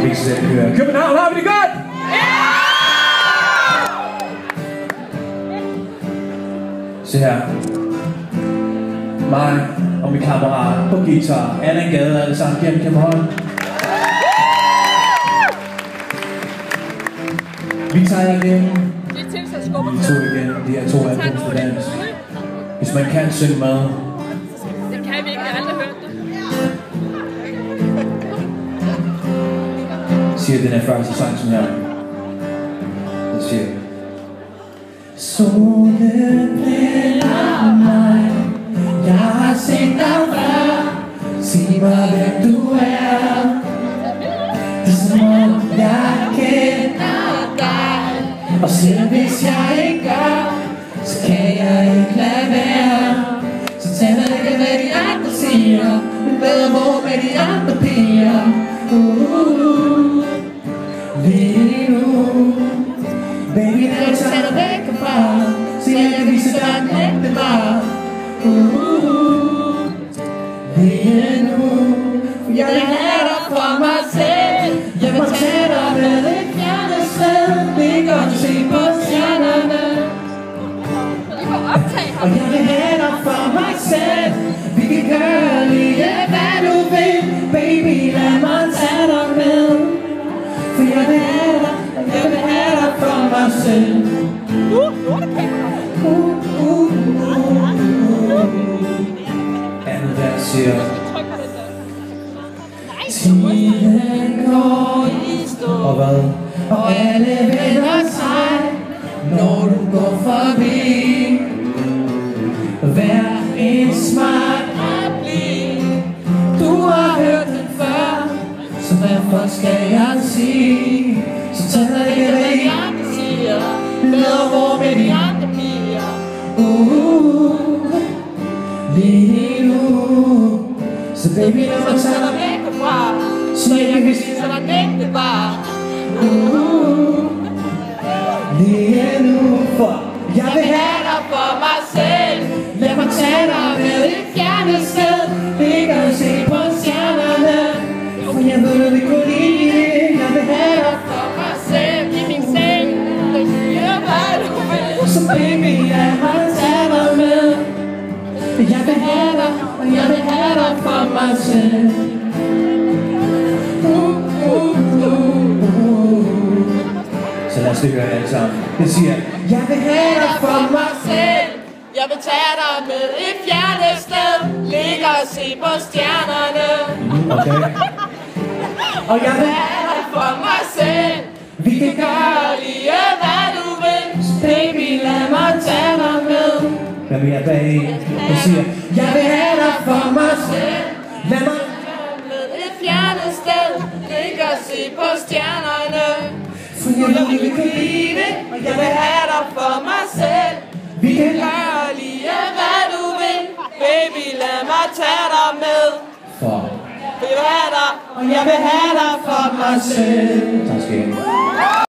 Vi skal selv høre. København, har vi det godt? Se her. Mig og min kammerat på guitar. Allan Gade, alle sammen. Giv dem hånd. Vi tager igen. Vi tog igen. De her 2 albums på dans. Hvis man kan synge med. Det kan vi ikke, jeg har aldrig hørt det. Siger den her første sang som her. Den siger: solen blænder mig. Jeg har set dig før. Sig mig hvem du er. Det er som om jeg kender dig. Og selv hvis jeg ikke gør, så kan jeg ikke lade være. Så tæller ikke hvad de andre siger, men bedre hvor med de andre piger. Lige nu, baby, når jeg tager dig væk herfra, så jeg kan vise dig den ægte var. Lige nu, for jeg vil have dig for mig selv. Jeg vil tage dig med et fjerne sted. Vi kan godt se på stjernerne. Og jeg vil have dig for mig selv. Vi kan gøre lige hvad du vil. Baby, lad mig tage dig med. For jeg vil have dig, jeg vil have dig for mig selv. Andet der siger: tiden går i stå. Og hvad? Og alle vender sig, når du går forbi. Vær en smart replik. Du har hørt den før, så derfor skal jeg sige. Så tæller ikke hvad de andre siger, med hvor med de andre piger. Lige nu, så baby, lad mig tage dig væk herfra, så jeg kan vise dig den ægte var. Lige nu, for jeg vil have dig for mig selv. Lad mig tage dig med et fjerne sted. Vi kan se på stjernerne, for jeg ved vi kunne lide det. Jeg vil have dig for mig selv. I min seng, der siger hvad du vil. Så baby, lad mig tage dig med. Jeg vil have dig, og jeg vil have dig for mig selv. Så lad os det gøre alle sammen. Det siger: jeg vil have dig for mig selv. Jeg vil tage dig med et fjerne sted. Ligge og se på stjernerne. Okay. Og jeg vil have dig for mig selv. Vi kan gøre lige hvad du vil. Så baby, lad mig tage dig med. Hvad vil jeg bag? Jeg siger: jeg vil have dig for mig selv. Lad mig med et fjerne sted. Ligge og se på stjernerne. For jeg ved, vi kan lide det, og jeg vil have dig for mig selv. Vi kan gøre lige hvad du vil. Baby, lad mig tage dig med. For jeg vil have dig, og jeg vil have dig for mig selv. Tak skal I have.